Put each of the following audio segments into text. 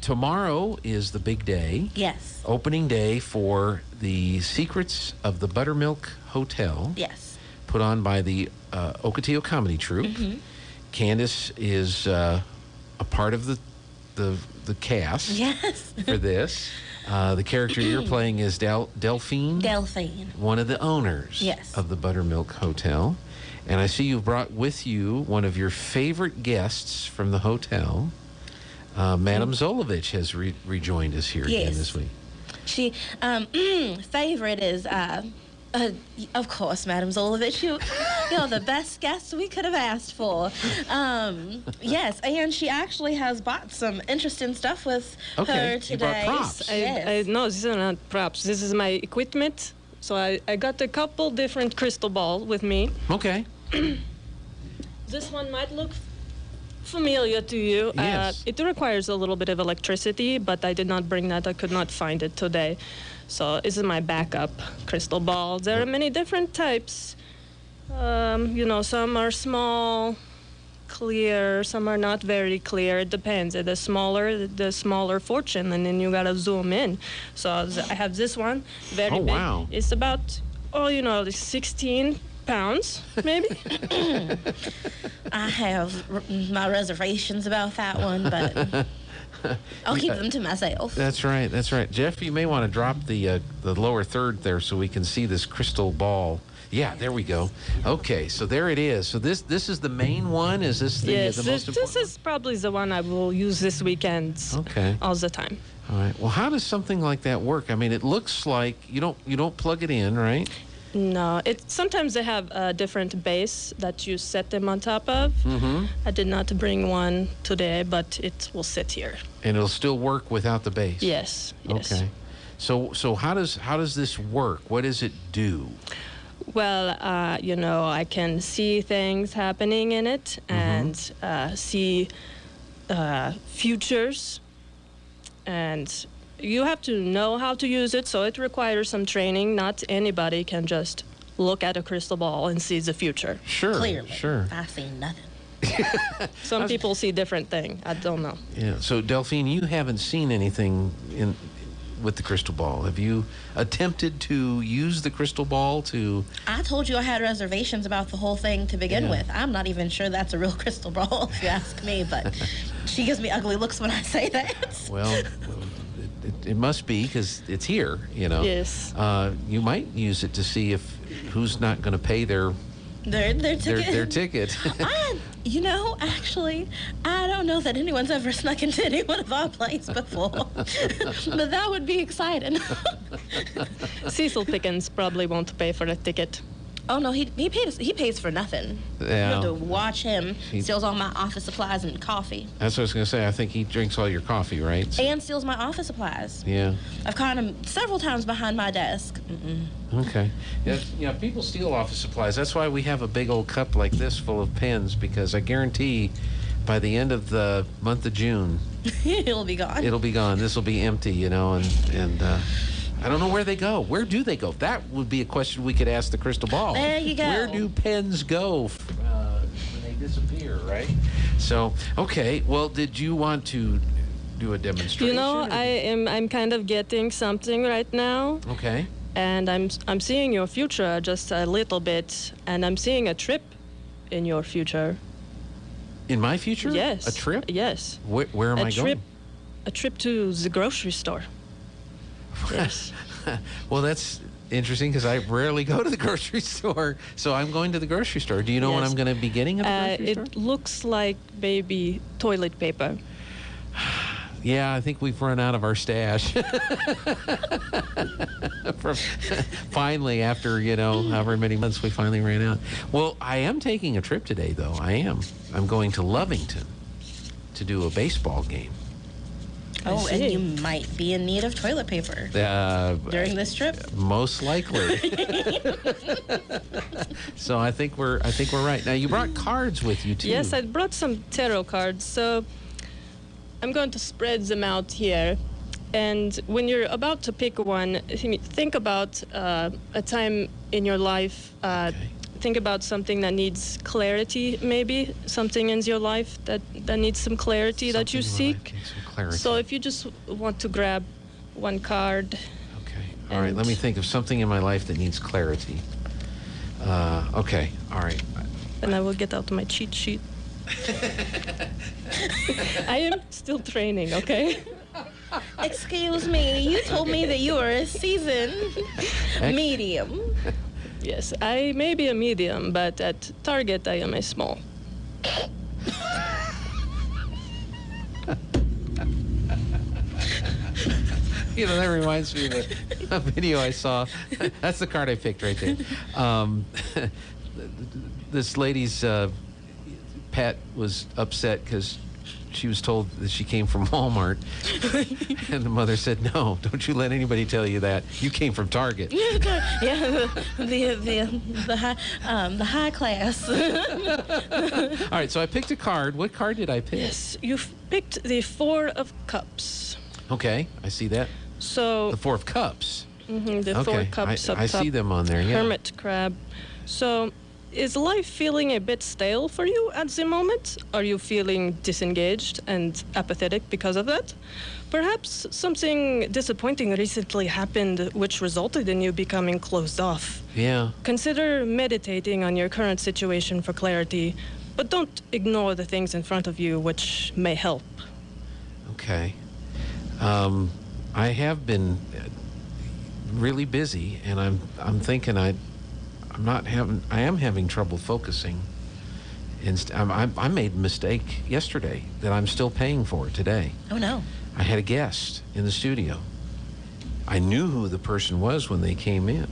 Tomorrow is the big day. Yes. Opening day for the Secrets of the Buttermilk Hotel. Yes. Put on by the Ocotillo Comedy Troupe. Mm-hmm. Candace is a part of the cast. Yes. For this. The character you're playing is Delphine. Delphine. One of the owners. Yes. Of the Buttermilk Hotel. And I see you've brought with you one of your favorite guests from the hotel. Madame Zolovich has rejoined us here again this week. She, favorite is, of course, Madame Zolovich. You're the best guest we could have asked for. Yes, and she actually has bought some interesting stuff with her today. You brought props. No, these are not props. This is my equipment. So I got a couple different crystal balls with me. Okay. This one might look familiar to you. Yes. It requires a little bit of electricity, but I did not bring that. I could not find it today. So this is my backup crystal ball. There are many different types. Some are small, clear, some are not very clear. It depends. The smaller fortune, and then you gotta zoom in. So I have this one, very big. Wow. It's about, 16 pounds, maybe. I have my reservations about that one, but I'll keep them to myself. That's right. Jeff, you may want to drop the lower third there so we can see this crystal ball. Yeah, there we go. Okay, so there it is. So this is the main one? Is this the most important? This is probably the one I will use this weekend. Okay. All the time. All right. Well, how does something like that work? I mean, it looks like you don't plug it in, right? No, sometimes they have a different base that you set them on top of. Mm-hmm. I did not bring one today, but it will sit here. And it'll still work without the base. Yes. Okay. So how does this work? What does it do? Well, I can see things happening in it and see futures, and you have to know how to use it, so it requires some training. Not anybody can just look at a crystal ball and see the future. Sure. Clearly. Sure. I see nothing. Some people see different things. I don't know. Yeah. So, Delphine, you haven't seen anything with the crystal ball. Have you attempted to use the crystal ball to... I told you I had reservations about the whole thing to begin with. I'm not even sure that's a real crystal ball, if you ask me, but she gives me ugly looks when I say that. Well, it must be, because it's here, Yes. You might use it to see who's not going to pay their ticket. Their ticket. Actually, I don't know that anyone's ever snuck into any one of our planes before. But that would be exciting. Cecil Pickens probably won't pay for a ticket. Oh, no, he pays for nothing. Yeah. You have to watch him. Steals all my office supplies and coffee. That's what I was going to say. I think he drinks all your coffee, right? And steals my office supplies. Yeah. I've caught him several times behind my desk. Okay. Yeah, people steal office supplies. That's why we have a big old cup like this full of pens, because I guarantee by the end of the month of June... It'll be gone. It'll be gone. This will be empty, and I don't know where they go. Where do they go? That would be a question we could ask the crystal ball. There you go. Where do pens go when they disappear, right? So, okay. Well, did you want to do a demonstration? I'm kind of getting something right now. Okay. And I'm seeing your future just a little bit, and I'm seeing a trip in your future. In my future? Yes. A trip? Yes. Where am I going? A trip to the grocery store. Yes. Well, that's interesting, because I rarely go to the grocery store. So I'm going to the grocery store. Do you know what I'm going to be getting at the grocery store? It looks like maybe toilet paper. Yeah, I think we've run out of our stash. Finally, after, however many months, we finally ran out. Well, I am taking a trip today, though. I am. I'm going to Lovington to do a baseball game. Oh, and you might be in need of toilet paper during this trip. Most likely. So I think we're right. Now, you brought cards with you too. Yes, I brought some tarot cards. So I'm going to spread them out here. And when you're about to pick one, think about a time in your life think about something that needs clarity, maybe something in your life that needs some clarity that you Something in my life seek. needs some clarity. So if you just want to grab one card. Okay. All right. Let me think of something in my life that needs clarity. Okay. All right. And I will get out my cheat sheet. I am still training, okay? Excuse me, you told me that you were a seasoned medium. Yes, I may be a medium, but at Target I am a small. You know, that reminds me of a video I saw. That's the card I picked right there. This lady's pet was upset because she was told that she came from Walmart. And the mother said, "No, don't you let anybody tell you that. You came from Target." Yeah, the high class. All right, so I picked a card. What card did I pick? Yes, you've picked the Four of Cups. Okay, I see that. So The Four of Cups. the Okay, Four Cups up I top. see them on there, yeah. Hermit crab. So is life feeling a bit stale for you at the moment? Are you feeling disengaged and apathetic because of that? Perhaps something disappointing recently happened which resulted in you becoming closed off. Yeah. Consider meditating on your current situation for clarity, but don't ignore the things in front of you which may help. Okay. I have been really busy, and I'm thinking I am having trouble focusing. I made a mistake yesterday that I'm still paying for today. Oh no. I had a guest in the studio. I knew who the person was when they came in,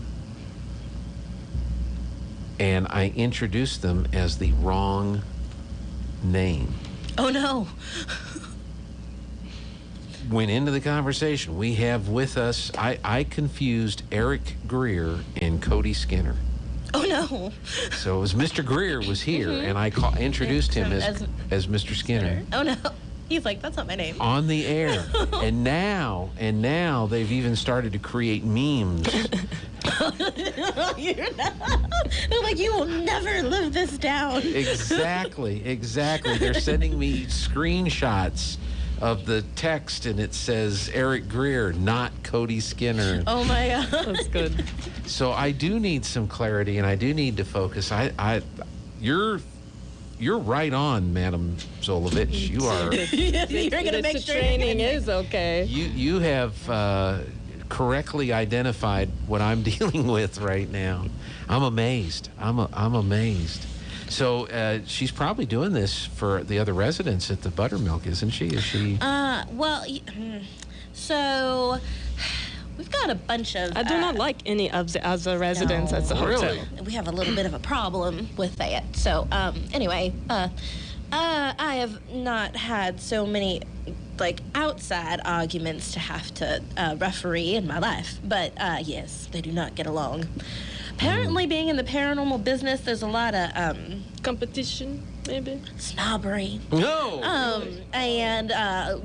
and I introduced them as the wrong name. Oh no. Went into the conversation. We have with us, I confused Eric Greer and Cody Skinner. Oh no. So it was Mr. Greer was here, and I introduced him as Mr. Skinner Oh no. He's like, that's not my name. on the air. And now they've even started to create memes. You're not. They're like, you will never live this down. Exactly. They're sending me screenshots of the text, and it says Eric Greer, not Cody Skinner. Oh my God. That's good. So I do need some clarity, and I do need to focus. You're right on, Madam Zolovich. You are. You're gonna make sure training is okay. You have correctly identified what I'm dealing with right now. I'm amazed. I'm amazed. So she's probably doing this for the other residents at the Buttermilk, isn't she? Is she? So we've got a bunch of. I do not like any of the other residents at the No. hotel. Really? We have a little bit of a problem with that. So anyway, I have not had so many like outside arguments to have to referee in my life, but yes, they do not get along. Apparently, being in the paranormal business, there's a lot of Competition, maybe? snobbery. No. And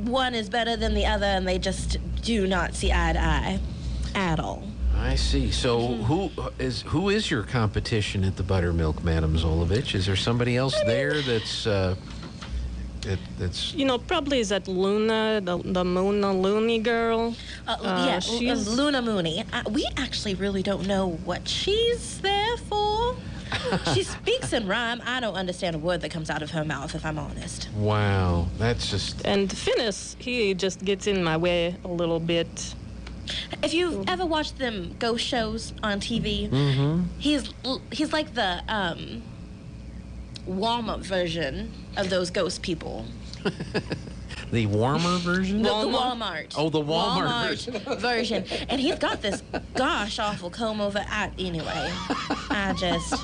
one is better than the other, and they just do not see eye to eye at all. I see. So who is your competition at the Buttermilk, Madam Zolovich? Is there somebody else there that's that's? You know, probably is that Luna, the Mona Looney girl. She's Luna Mooney. We actually really don't know what she's there for. She speaks in rhyme. I don't understand a word that comes out of her mouth, if I'm honest. Wow, that's just. And Finnis, he just gets in my way a little bit. If you've ever watched them ghost shows on TV, he's like the Walmart version of those ghost people. The warmer version? The Walmart. Oh, the Walmart version. And he's got this gosh awful comb over. Anyway, I just.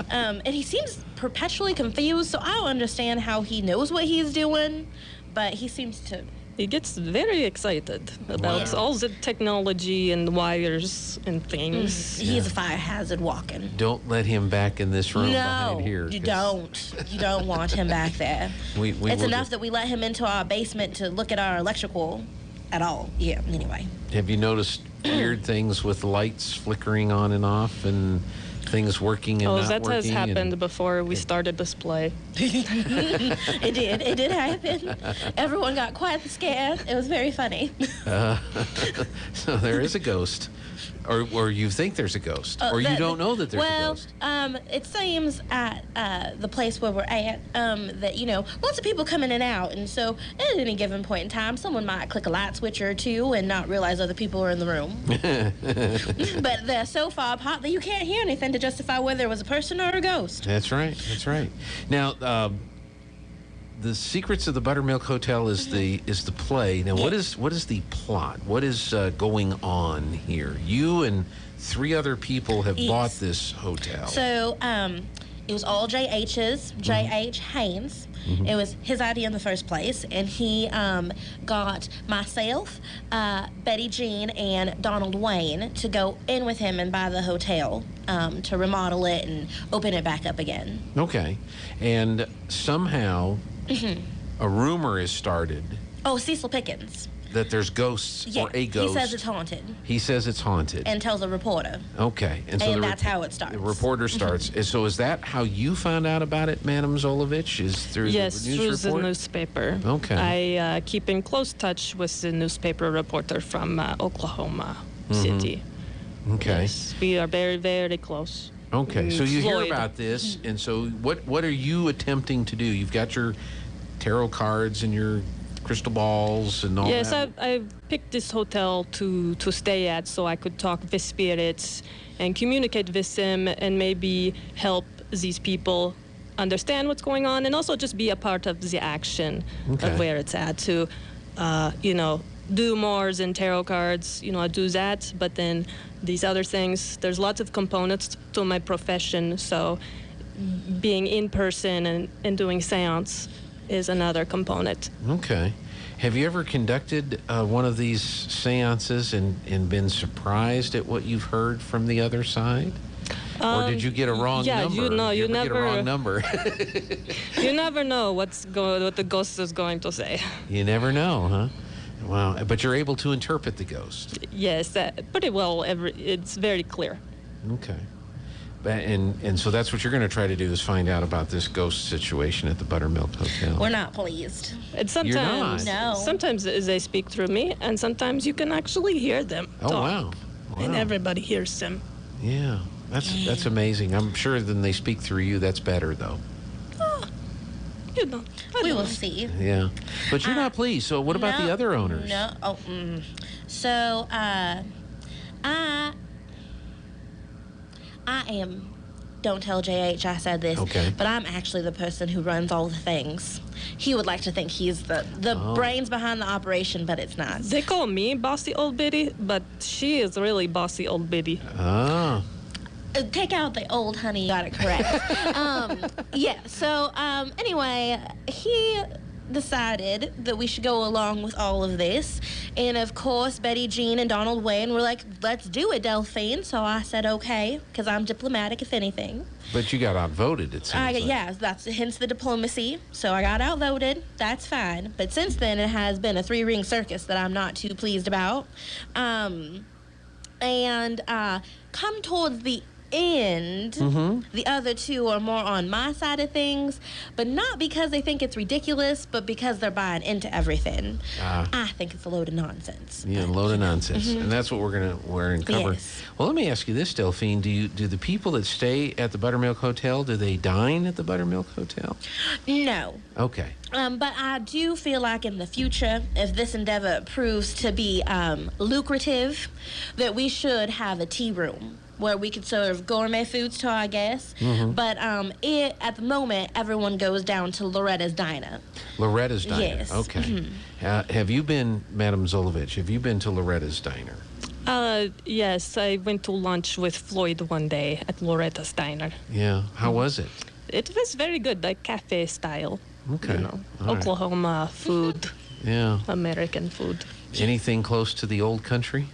And he seems perpetually confused, so I don't understand how he knows what he's doing, but he seems to. He gets very excited about Wow. all the technology and wires and things. He's a fire hazard walking. Don't let him back in this room No, behind here. you 'cause don't. You don't want him back there. We It's will enough that we let him into our basement to look at our electrical at all. Yeah, anyway. Have you noticed weird things with lights flickering on and off, and things working and Oh, not that working? has and- happened before we started this play. It did happen. Everyone got quite the scare. It was very funny. So there is a ghost, or you think there's a ghost, or you don't know that there's a ghost. It seems at the place where we're at that, lots of people come in and out. And so at any given point in time, someone might click a light switch or two and not realize other people are in the room. But they're so far apart that you can't hear anything to justify whether it was a person or a ghost. That's right. That's right. Now, the Secrets of the Buttermilk Hotel is the play. Now, what is the plot? What is going on here? You and 3 other people have Yes. bought this hotel. So it was all J.H.'s, J.H. Haynes. It was his idea in the first place, and he got myself, Betty Jean, and Donald Wayne to go in with him and buy the hotel to remodel it and open it back up again. Okay, and somehow a rumor is started Oh, Cecil Pickens. that there's ghosts Yeah, or a ghost. he says it's haunted He says it's haunted. and tells a reporter. Okay, And that's how it starts. The reporter starts. And so is that how you found out about it, Madam Zolovich? Is through Yes, the news through the report? newspaper. Okay. I keep in close touch with the newspaper reporter from Oklahoma City. Okay. Yes, we are very, very close. Okay, so you hear Floyd. about this, and so what are you attempting to do? You've got your tarot cards and your crystal balls and all Yes, that. I picked this hotel to stay at so I could talk with spirits and communicate with them and maybe help these people understand what's going on and also just be a part of the action Okay. of where it's at to, do more than tarot cards, I do that, but then these other things, there's lots of components to my profession, so being in person and doing seance is another component. Okay. Have you ever conducted one of these seances and been surprised at what you've heard from the other side? Or did you get a wrong yeah, number? you Did ever get a never- wrong number. You never know what the ghost is going to say. You never know, huh? Wow. But you're able to interpret the ghost. Yes, that pretty well. It's very clear. Okay. And so that's what you're going to try to do is find out about this ghost situation at the Buttermilk Hotel. We're not pleased. And sometimes, not. No. sometimes they speak through me, and sometimes you can actually hear them. Oh, talk, wow. And Wow. everybody hears them. Yeah. That's amazing. I'm sure then they speak through you. That's better, though. You know, We will see. Yeah. But you're not pleased. So what about the other owners? No. Oh, So, I am. Don't tell JH I said this. Okay. But I'm actually the person who runs all the things. He would like to think he's the brains behind the operation, but it's not. They call me bossy old biddy, but she is really bossy old biddy. Ah. Take out the old honey. Got it correct. Yeah. So anyway, he decided that we should go along with all of this, and of course Betty Jean and Donald Wayne were like, "Let's do it, Delphine." So I said, "Okay," because I'm diplomatic, if anything. But you got outvoted, it sounds like. Yeah, that's hence the diplomacy. So I got outvoted. That's fine. But since then, it has been a 3-ring circus that I'm not too pleased about. And come towards the end, the other two are more on my side of things, but not because they think it's ridiculous, but because they're buying into everything. I think it's a load of nonsense. Yeah, a load of nonsense. And that's what we're going to cover. Yes. Well, let me ask you this, Delphine. Do the people that stay at the Buttermilk Hotel, do they dine at the Buttermilk Hotel? No. Okay. But I do feel like in the future, if this endeavor proves to be lucrative, that we should have a tea room where we could serve gourmet foods to our guests. But at the moment, everyone goes down to Loretta's Diner. Loretta's Diner. Yes. Okay. Have you been, Madam Zolovich, have you been to Loretta's Diner? Yes, I went to lunch with Floyd one day at Loretta's Diner. Yeah. How was it? It was very good, like cafe style. Okay. All right. Oklahoma food, Yeah. American food. Anything close to the old country?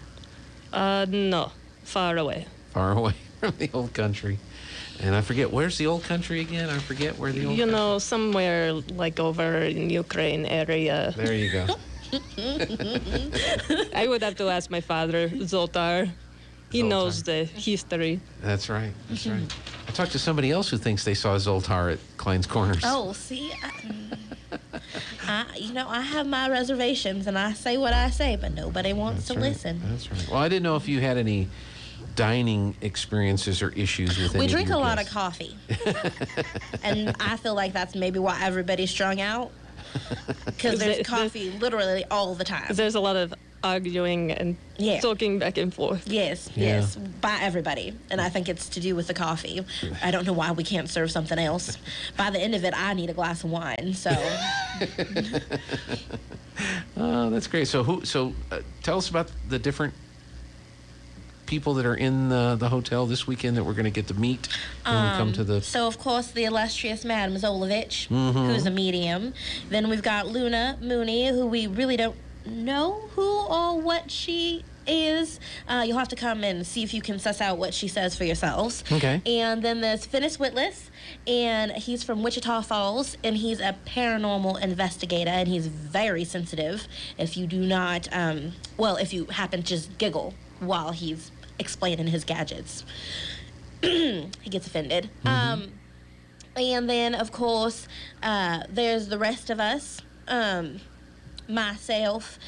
No, far away. Far away from the old country. And I forget, where's the old country again? I forget where the old country. Somewhere like over in Ukraine area. There you go. I would have to ask my father, Zoltar. He knows the history. That's right. That's right. I talked to somebody else who thinks they saw Zoltar at Klein's Corners. Oh, see, I have my reservations, and I say what I say, but nobody wants to listen. That's right. Well, I didn't know if you had any dining experiences or issues with any We of drink your a lot of guests. coffee, and I feel like that's maybe why everybody's strung out, because there's coffee literally all the time. There's a lot of arguing and talking back and forth. Yes, by everybody. And I think it's to do with the coffee. I don't know why we can't serve something else. By the end of it, I need a glass of wine, so. Oh, that's great. So tell us about the different people that are in the hotel this weekend that we're going to get to meet when we come to the... So, of course, the illustrious Madame Zolovich, who's a medium. Then we've got Luna Mooney, who we really don't know who or what she is. You'll have to come and see if you can suss out what she says for yourselves. Okay. And then there's Finis Witless, and he's from Wichita Falls, and he's a paranormal investigator, and he's very sensitive. If you do not, if you happen to just giggle while he's explaining his gadgets, he gets offended. And then, of course, there's the rest of us. Myself,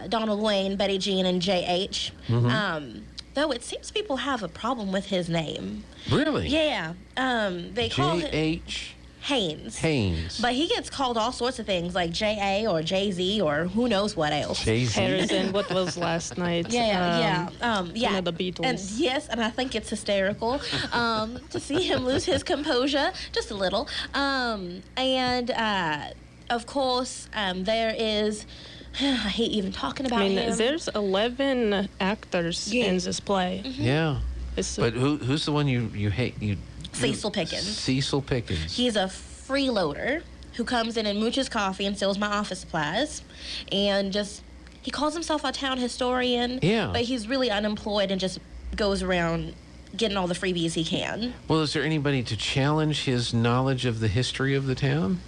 Donald Wayne, Betty Jean, and J.H. Though it seems people have a problem with his name. Really? Yeah. They call him J.H. Haynes. But he gets called all sorts of things, like J.A. or Jay-Z or who knows what else. Jay-Z. Harrison, what was last night? Yeah. One of the Beatles. And I think it's hysterical to see him lose his composure just a little. Of course, there is... I hate even talking about him. There's 11 actors in this play. Yeah. But who's the one you hate? Cecil Pickens. Cecil Pickens. He's a freeloader who comes in and mooches coffee and steals my office supplies. And he calls himself a town historian. Yeah. But he's really unemployed and just goes around getting all the freebies he can. Well, is there anybody to challenge his knowledge of the history of the town?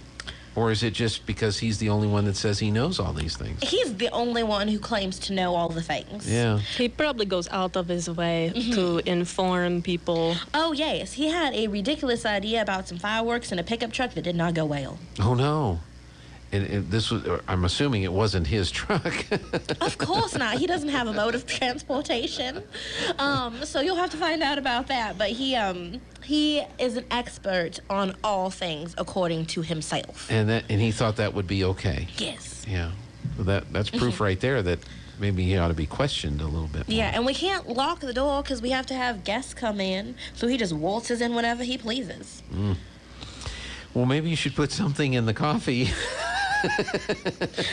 Or is it just because he's the only one that says he knows all these things? He's the only one who claims to know all the things. Yeah. He probably goes out of his way to inform people. Oh, yes. He had a ridiculous idea about some fireworks in a pickup truck that did not go well. Oh, no. I'm assuming it wasn't his truck. Of course not. He doesn't have a mode of transportation. So you'll have to find out about that. But he is an expert on all things according to himself. And he thought that would be okay. Yes. Yeah. Well, that's proof right there that maybe he ought to be questioned a little bit more. Yeah, and we can't lock the door because we have to have guests come in. So he just waltzes in whenever he pleases. Well, maybe you should put something in the coffee.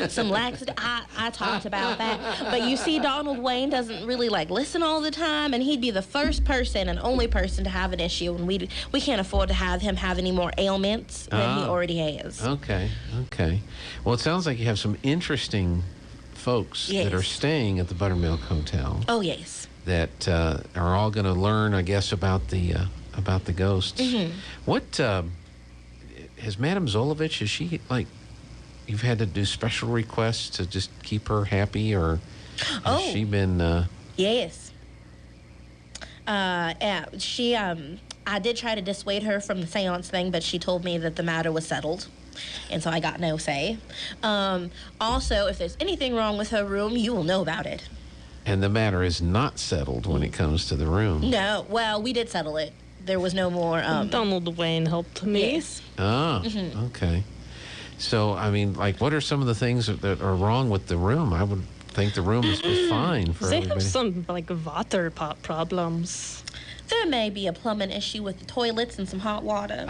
Some laxative. I talked about that. But you see, Donald Wayne doesn't really listen all the time, and he'd be the first person and only person to have an issue, and we can't afford to have him have any more ailments than he already has. Okay. Well, it sounds like you have some interesting folks that are staying at the Buttermilk Hotel. Oh, yes. That are all going to learn, I guess, about the ghosts. What has Madame Zolovich? Has she you've had to do special requests to just keep her happy, or has she been... Yes. She, I did try to dissuade her from the seance thing, but she told me that the matter was settled, and so I got no say. Also, if there's anything wrong with her room, you will know about it. And the matter is not settled when it comes to the room. No, well, we did settle it. There was no more... Donald Wayne helped me. Yes. Okay. So, what are some of the things that are wrong with the room? I would think the room is fine for They everybody. have some, water problems. There may be a plumbing issue with the toilets and some hot water.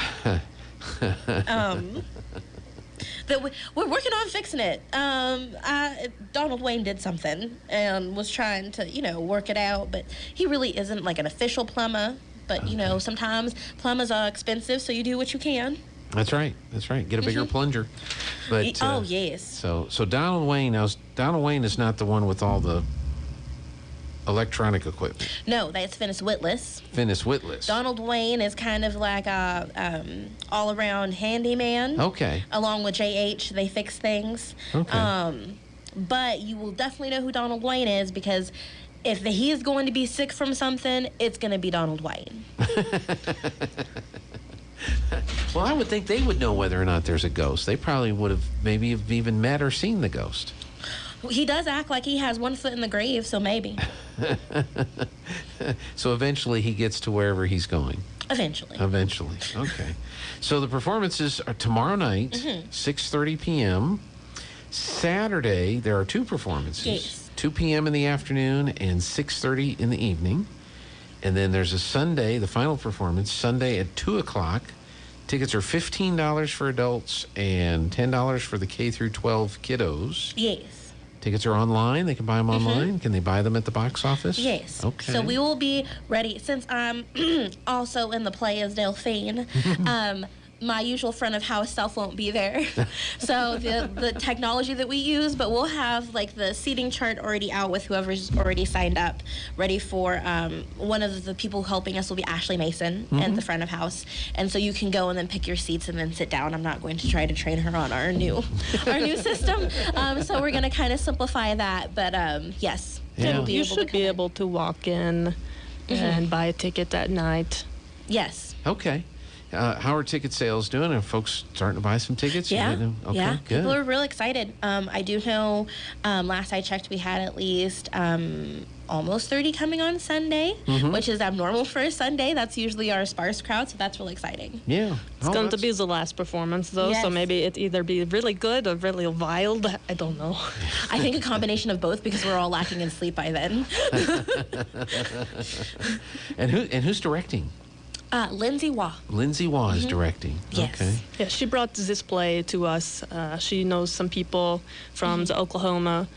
We're working on fixing it. Donald Wayne did something and was trying to, work it out, but he really isn't an official plumber. But, sometimes plumbers are expensive, so you do what you can. That's right. Get a bigger plunger. But yes. So Donald Wayne. Now, Donald Wayne is not the one with all the electronic equipment. No, that's Finis Witless. Finis Witless. Donald Wayne is kind of like a all-around handyman. Okay. Along with J.H., they fix things. Okay. But you will definitely know who Donald Wayne is because if he's going to be sick from something, it's going to be Donald White. Well, I would think they would know whether or not there's a ghost. They probably would have maybe have even met or seen the ghost. He does act like he has one foot in the grave, so maybe. So eventually he gets to wherever he's going. Eventually. Eventually. Okay. So the performances are tomorrow night, 6:30 p.m. Saturday, there are two performances. Yes. 2 p.m. in the afternoon and 6:30 in the evening. And then there's a Sunday, the final performance, Sunday at 2 o'clock. Tickets are $15 for adults and $10 for the K through 12 kiddos. Yes. Tickets are online. They can buy them online. Can they buy them at the box office? Yes. Okay. So we will be ready. Since I'm also in the play as Delphine, my usual front of house self won't be there. So the technology that we use, but we'll have like the seating chart already out with whoever's already signed up, ready for one of the people helping us will be Ashley Mason at the front of house. And so you can go and then pick your seats and then sit down. I'm not going to try to train her on our new system. So we're going to kind of simplify that. But yes, Yeah. we'll be You able should to be come able to walk in and buy a ticket that night. in. Yes. Okay. How are ticket sales doing? Are folks starting to buy some tickets? You Yeah, getting- Okay, yeah. good. People are real excited. I do know. Last I checked, we had at least almost 30 coming on Sunday, which is abnormal for a Sunday. That's usually our sparse crowd, so that's really exciting. Yeah. It's going to be the last performance, though, so Yes. maybe it either be really good or really wild. I don't know. I think a combination of both because we're all lacking in sleep by then. And who's directing? Lindsay Waugh. Lindsay Waugh is directing. Yes. Okay. Yeah, she brought this play to us. She knows some people from the Oklahoma,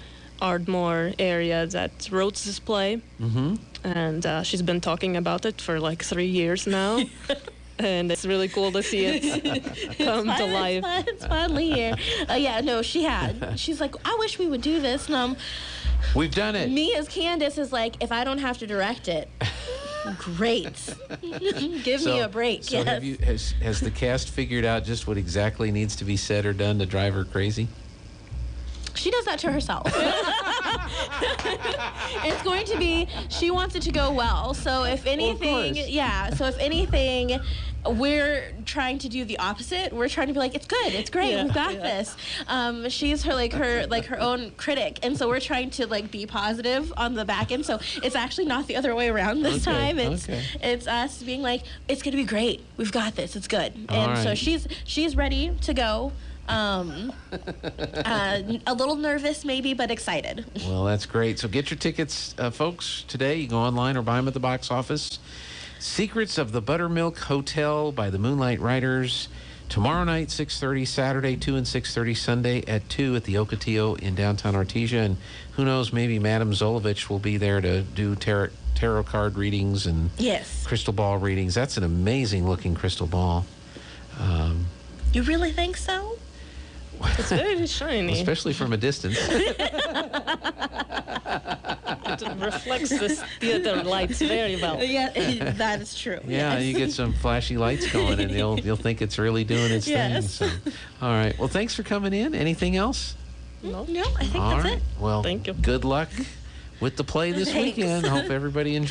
Ardmore area that wrote this play. And she's been talking about it for like 3 years now. And it's really cool to see it come to life. It's finally here. Yeah, no, she had. She's like, I wish we would do this. And We've done it. me as Kandese is like, if I don't have to direct it, great. Give me a break. So yes. have you, has the cast figured out just what exactly needs to be said or done to drive her crazy? She does that to herself. It's going to be, she wants it to go well. So if anything, course. so if anything, we're trying to do the opposite. We're trying to be like, it's good, it's great, Yeah, we've got this. She's her own critic, and so we're trying to like be positive on the back end. So it's actually not the other way around this time. It's us being like, it's gonna be great. We've got this. It's good. And so right. she's ready to go. A little nervous maybe, but excited. Well, that's great. So get your tickets, folks, today. You go online or buy them at the box office. Secrets of the Buttermilk Hotel by the Moonlight Writers. Tomorrow night, 6:30, Saturday, 2 and 6:30, Sunday at 2 at the Ocotillo in downtown Artesia. And who knows, maybe Madame Zolovich will be there to do tarot card readings and Yes. crystal ball readings. That's an amazing looking crystal ball. You really think so? It's very shiny. Especially from a distance. It reflects the theater lights very well. Yeah, that is true. Yeah, yes. you get some flashy lights going, and you'll think it's really doing its Yes. thing. So, all right. Well, thanks for coming in. Anything else? No, I think All that's right. it. Well, Thank you. Good luck with the play this Thanks. weekend. Hope everybody enjoys.